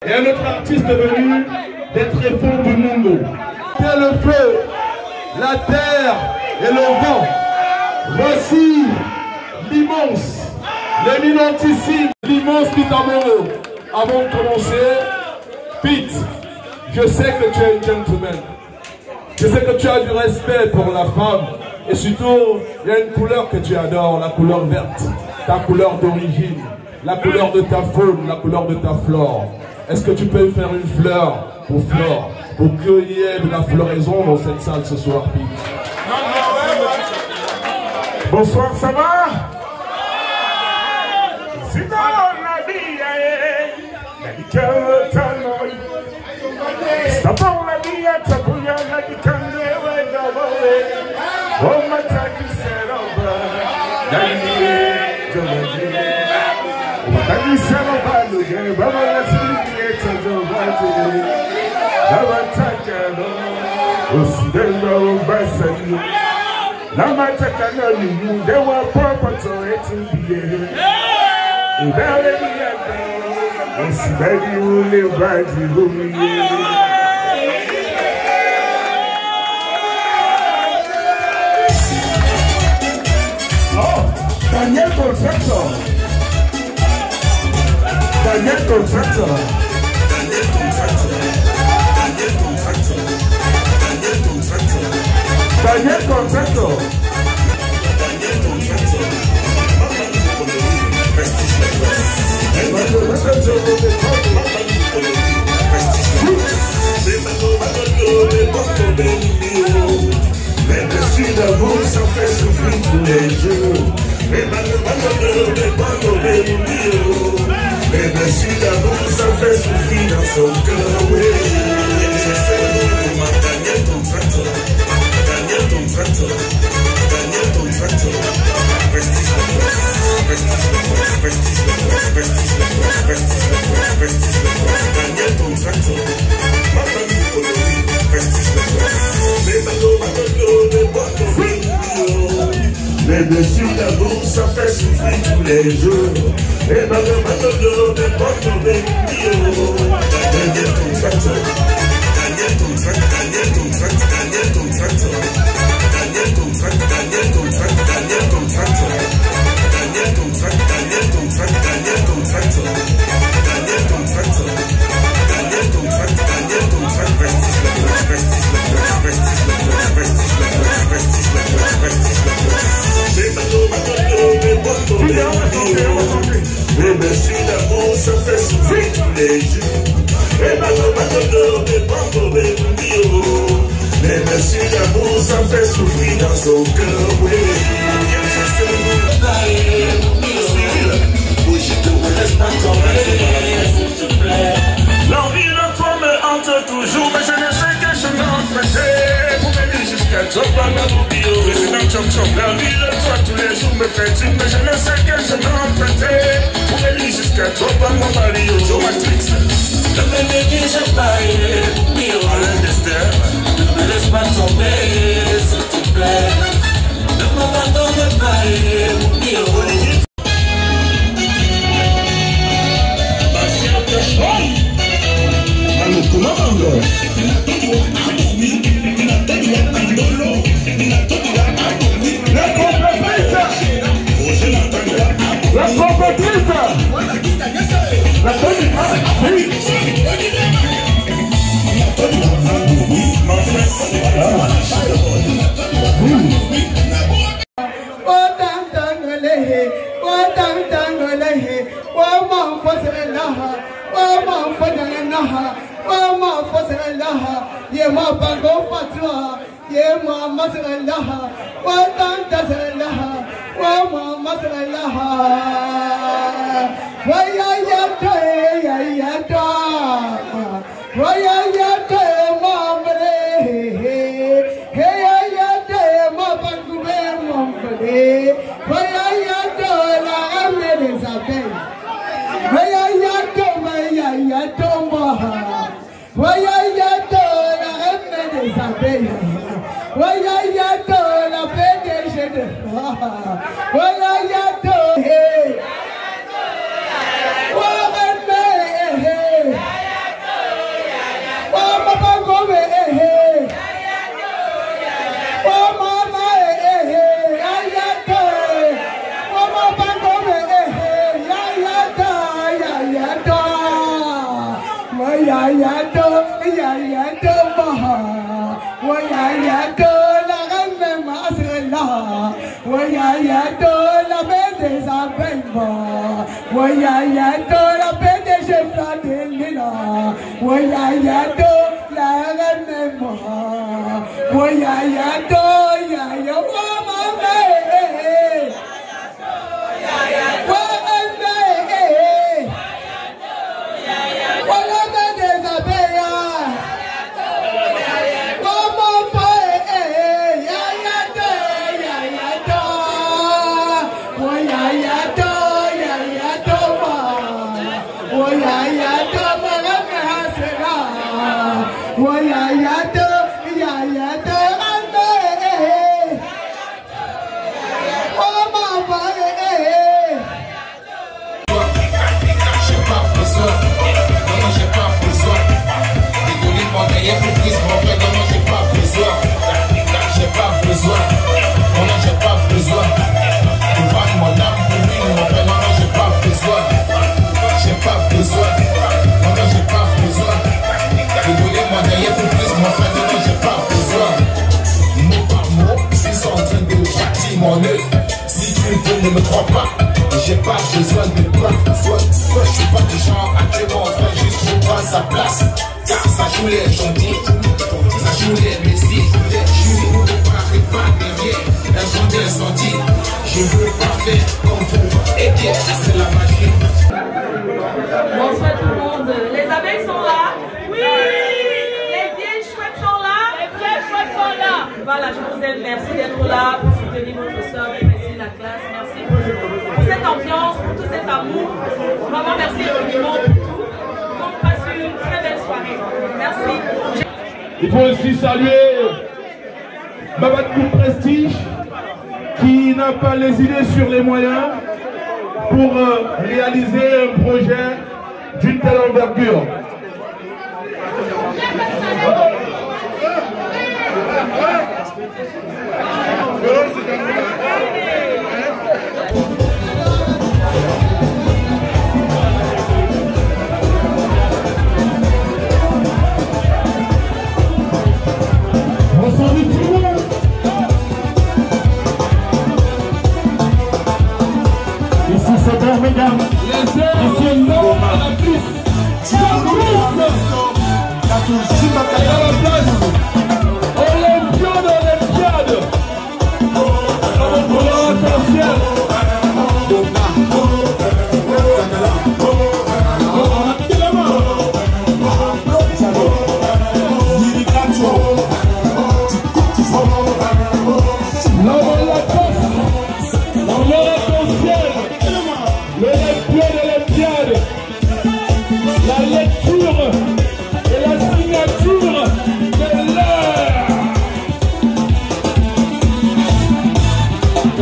Et un autre artiste venu des tréfonds du Mungo. C'est le feu, la terre et le vent. Voici l'immense, l'éminentissime, l'immense Pete Amoro. Avant de commencer, Pete, je sais que tu es un gentleman. Je sais que tu as du respect pour la femme. Et surtout, il y a une couleur que tu adores, la couleur verte. Ta couleur d'origine, la couleur de ta faune, la couleur de ta flore. Est-ce que tu peux faire une fleur pour Flore, pour qu'il y ait de la floraison dans cette salle ce soir, Pete? Bonsoir, ça va? C'est dans la vie, Daniel Contractor. Daniel Contractor. Daniel Contractor. Daniel Contractor. Daniel Contractor. Daniel Contractor. Daniel Contractor. Mais dessus d'amour, ça fait souffrir tous les jours. Mais dessus d'amour, ça fait souffrir dans son cœur. Oui, Daniel Contractor. Daniel Contractor. Daniel Contractor. Prestige la force. Prestige la force. Prestige la force. Prestige la force. Prestige la force. Prestige la force. Daniel Contractor. Prestige la force. Mais dessus d'amour, ça fait souffrir tous les jours. Et Daniel Contractor. Daniel Contractor. Daniel Contractor. Daniel Contractor. Daniel Contractor. Daniel Contractor. Si l'amour ça fait souffrir dans son cœur, oui. Je te laisse pas tomber, s'il te plaît. L'envie de toi me hante toujours, mais je ne sais que je m'empêcher. Pour venir jusqu'à toi, pas ma bio, résident chum chum. L'envie de toi tous les jours me perturbe, mais je ne sais que je m'empêcher. Pour venir jusqu'à toi, pas mon mari, au Matrix. Ne me néglige pas, bio, Alain Dester. Ne me laisse pas tomber, s'il te plaît. Ne m'abandonne pas, bio, Olivier. Si tu veux, ne me crois pas. J'ai pas besoin de toi. Soit je suis pas du genre actuellement en train juste pour prendre sa place. Car ça joue les gentils, ça joue les messies. Je suis pour ne pas derrière un grand incendie. Je veux pas faire comme vous. Et bien, c'est la magie. Bonsoir tout le monde. Les abeilles sont là. Oui. Les vieilles chouettes sont là. Les vieilles chouettes sont là. Voilà, je vous aime. Merci d'être là pour soutenir notre soeur. Merci la classe. Merci pour cette ambiance, pour tout cet amour. Vraiment, merci infiniment pour tout. On passe une très belle soirée. Merci. Il faut aussi saluer Babadkou Prestige qui n'a pas les idées sur les moyens pour réaliser un projet d'une telle envergure. Ici c'est Birmingham, ici non à la piste, Olympia.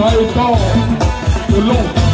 Gaëtan Delon.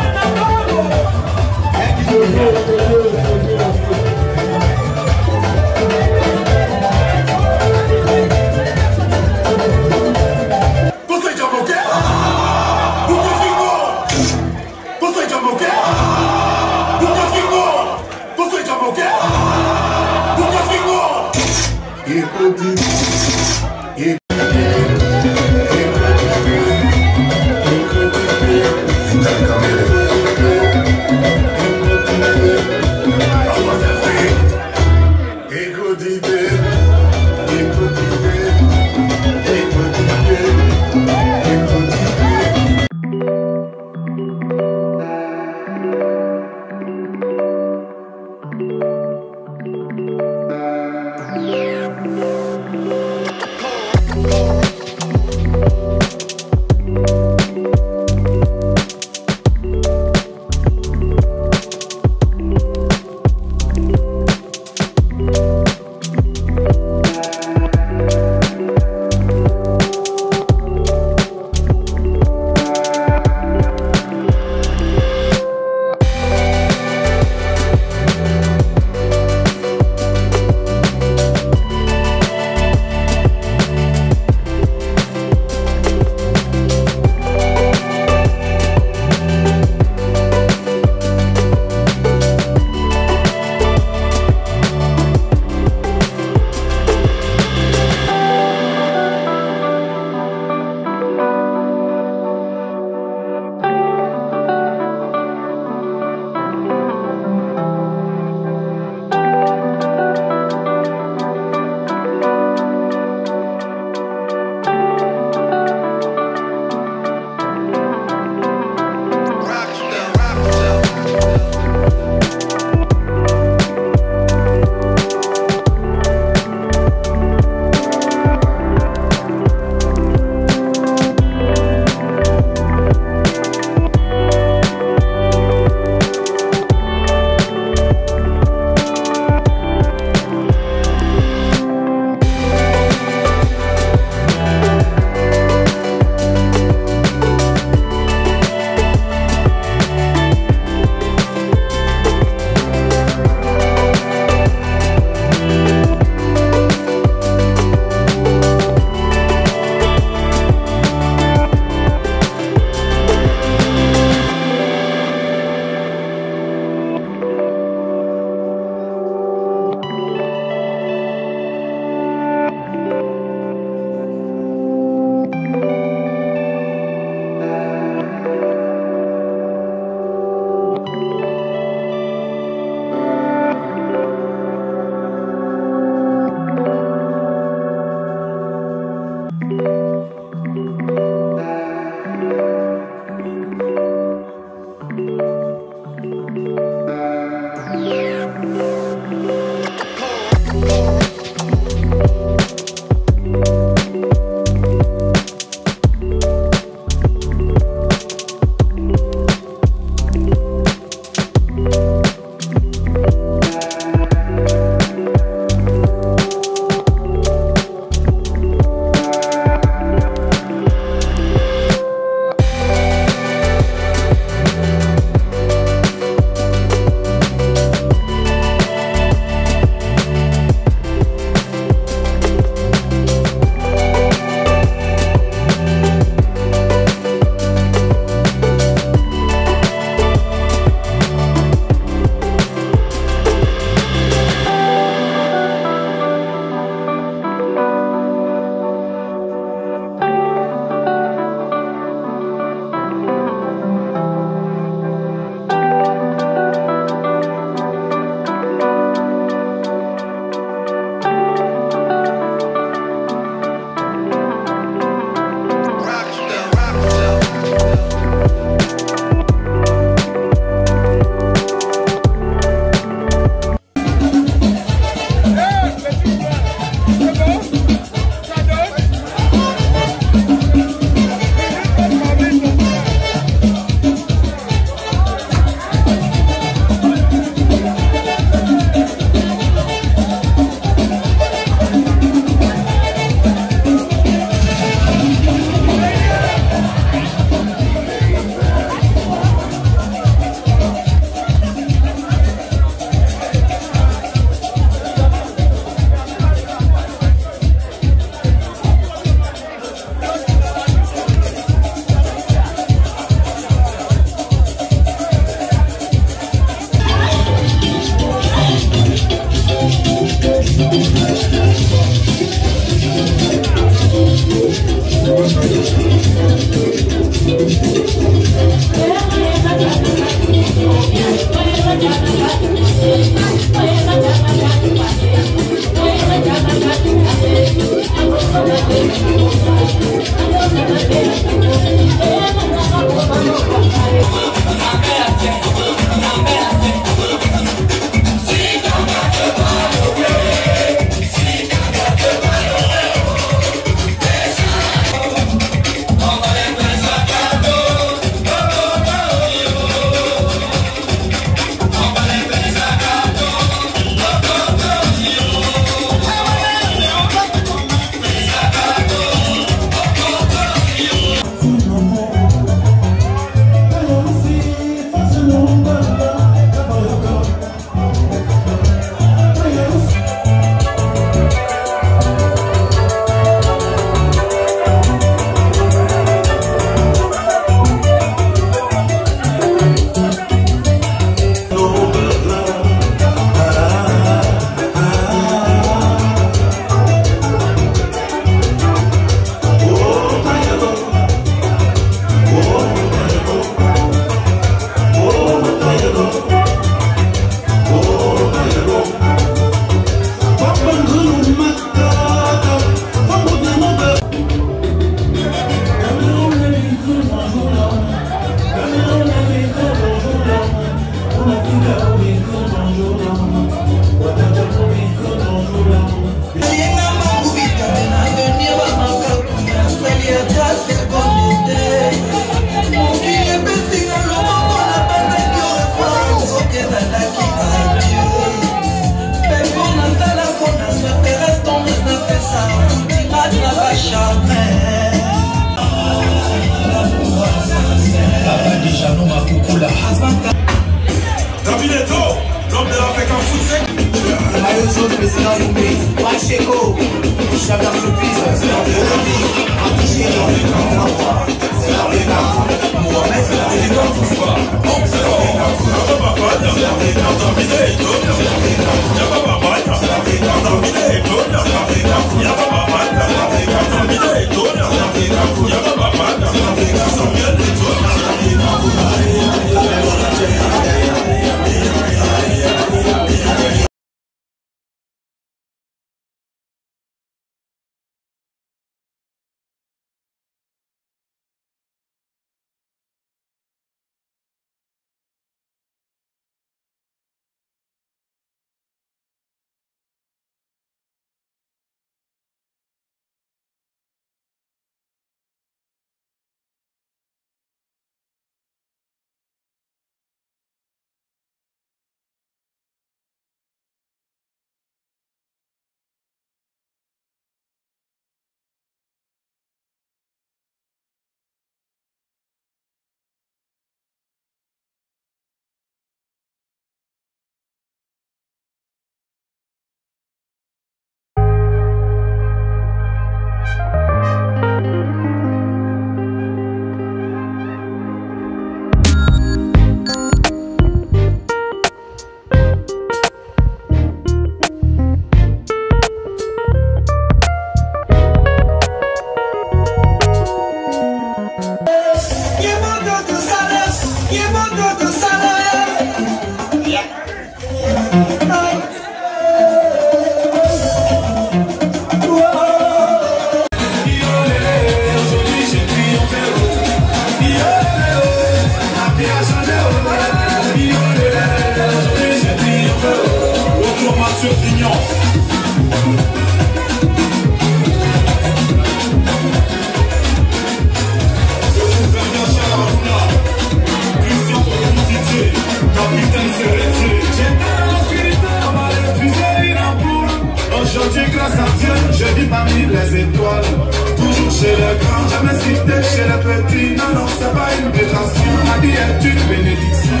vie est une bénédiction.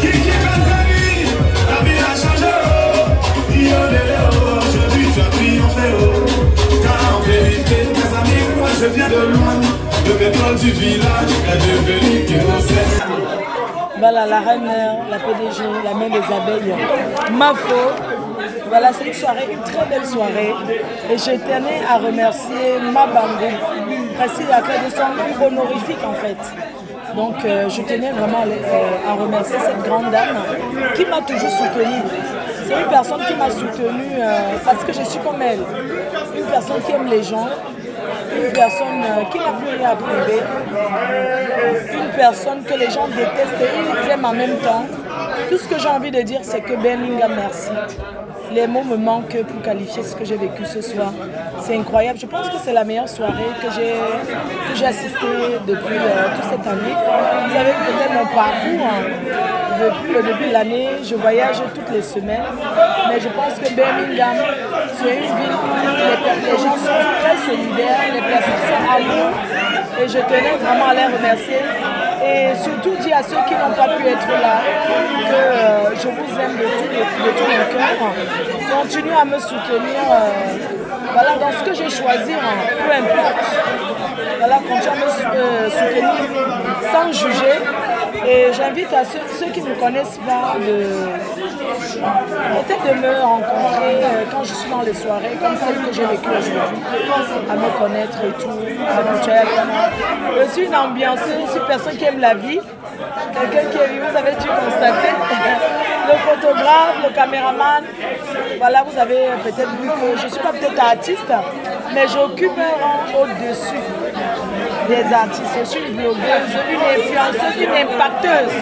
Kiki Benzani, la vie a changé. Aujourd'hui tu as triomphé. Car en vérité, mes amis, moi je viens de loin. Le pétrole du village est devenu kérosène. Voilà la reine mère, la PDG, la mère des abeilles, Mafo. Voilà, c'est une soirée, une très belle soirée. Et je tenais à remercier Mabangou, précis à faire de son honorifique en fait. Donc je tenais vraiment à remercier cette grande dame qui m'a toujours soutenue. C'est une personne qui m'a soutenue parce que je suis comme elle. Une personne qui aime les gens, une personne qui n'a plus rien à prouver, une personne que les gens détestent et ils aiment en même temps. Tout ce que j'ai envie de dire, c'est que Birmingham, merci. Les mots me manquent pour qualifier ce que j'ai vécu ce soir. C'est incroyable. Je pense que c'est la meilleure soirée que j'ai assistée depuis toute cette année. Vous avez vu peut-être mon parcours. Depuis le début de l'année, je voyage toutes les semaines. Mais je pense que Birmingham, c'est une ville où les gens sont très solidaires, les personnes sont amoureuses. Et je tenais vraiment à les remercier. Et surtout dire à ceux qui n'ont pas pu être là que je vous aime de tout mon cœur. Continuez à me soutenir voilà, dans ce que j'ai choisi, peu importe. Voilà, continuez à me soutenir sans juger. Et j'invite à ceux qui ne me connaissent pas peut-être de me rencontrer quand je suis dans les soirées comme celle que j'ai vécue aujourd'hui, à me connaître et tout, à me tuer. Je suis une ambianceuse, une personne qui aime la vie, quelqu'un qui est, vous avez dû constater, le photographe, le caméraman. Voilà, vous avez peut-être vu que je ne suis pas peut-être artiste, mais j'occupe un rang au-dessus des artistes. Je suis une blogueuse, une influenceuse, une impacteuse.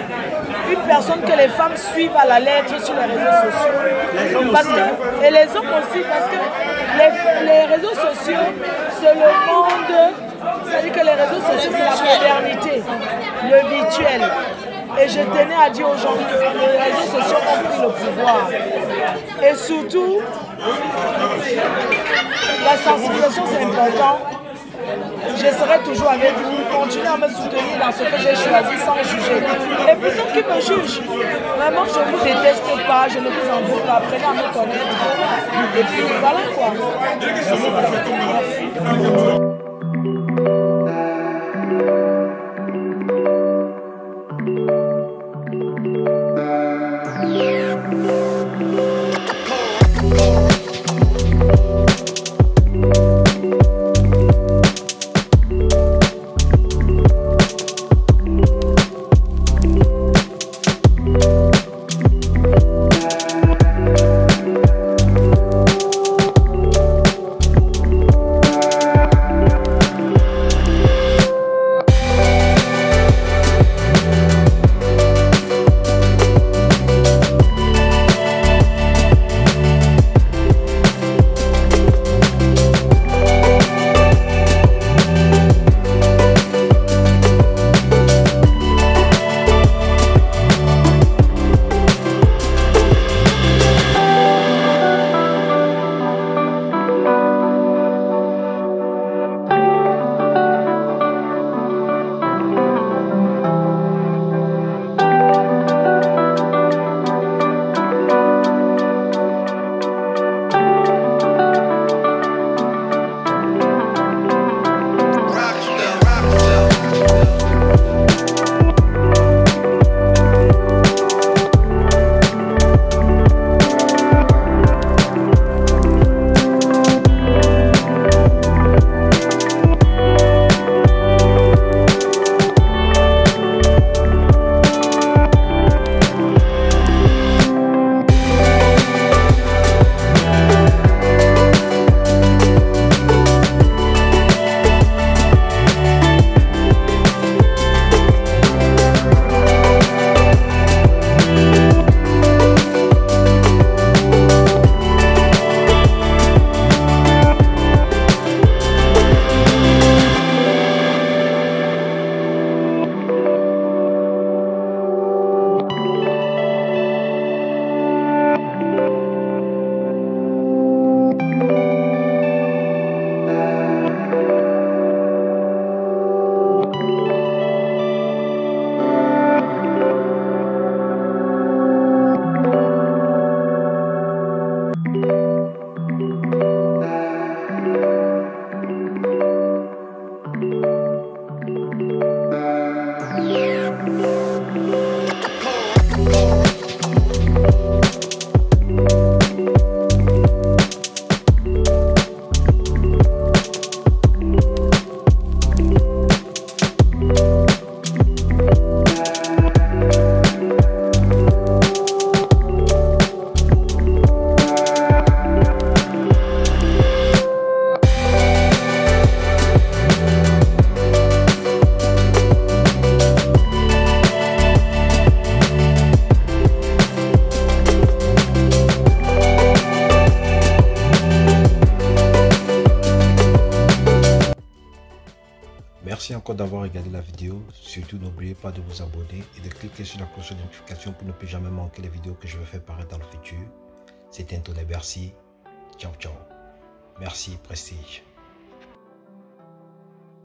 Une personne que les femmes suivent à la lettre sur les réseaux sociaux. Parce que, et les hommes aussi, parce que les réseaux sociaux, c'est le monde, c'est-à-dire que les réseaux sociaux, c'est la modernité, le virtuel. Et je tenais à dire aux gens que les réseaux sociaux ont pris le pouvoir. Et surtout, la sensibilisation, c'est important. Je serai toujours avec vous, continuez à me soutenir dans ce que j'ai choisi sans juger. Et pour ceux qui me jugent, vraiment je ne vous déteste pas, je ne vous en veux pas, apprenez à me connaître. Et puis voilà quoi. Merci. Merci encore d'avoir regardé la vidéo. Surtout, n'oubliez pas de vous abonner et de cliquer sur la cloche de notification pour ne plus jamais manquer les vidéos que je vais faire paraître dans le futur. C'était Antoine Bercy. Ciao, ciao. Merci, Prestige.